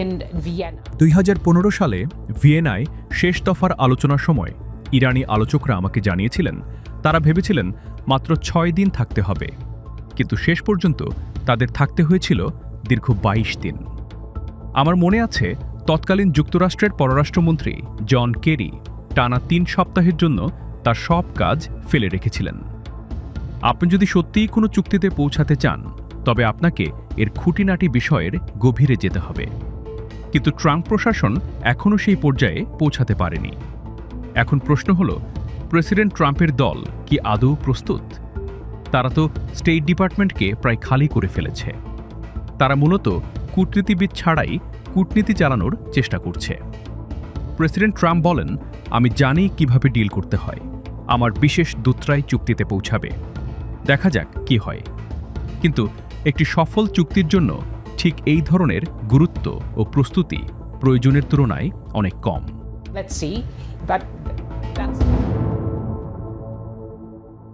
in Vienna. 2015 সালে ভিয়েনায় শেষ দফার আলোচনার সময় ইরানি আলোচকরা আমাকে জানিয়েছিলেন তারা ভেবেছিলেন মাত্র 6 দিন থাকতে হবে, কিন্তু শেষ পর্যন্ত তাদের থাকতে হয়েছিল দীর্ঘ 22 দিন। আমার মনে আছে তৎকালীন যুক্তরাষ্ট্রের পররাষ্ট্রমন্ত্রী জন কেরি টানা 3 সপ্তাহের জন্য তার সব কাজ ফেলে রেখেছিলেন। আপনি যদি সত্যিই কোনো চুক্তিতে পৌঁছাতে চান তবে আপনাকে এর খুঁটিনাটি বিষয়ের গভীরে যেতে হবে, কিন্তু ট্রাম্প প্রশাসন এখনও সেই পর্যায়ে পৌঁছাতে পারেনি। এখন প্রশ্ন হল, প্রেসিডেন্ট ট্রাম্পের দল কি আদৌ প্রস্তুত? তারা তো স্টেট ডিপার্টমেন্টকে প্রায় খালি করে ফেলেছে। তারা মূলত কূটনীতিবিদ ছাড়াই কূটনীতি চালানোর চেষ্টা করছে। প্রেসিডেন্ট ট্রাম্প বলেন, আমি জানি কিভাবে ডিল করতে হয়, আমার বিশেষ দূতরাই চুক্তিতে পৌঁছাবে, দেখা যাক কি হয়। কিন্তু একটি সফল চুক্তির জন্য ঠিক এই ধরনের গুরুত্ব ও প্রস্তুতি প্রয়োজনের তুলনায় অনেক কম। Let's see, but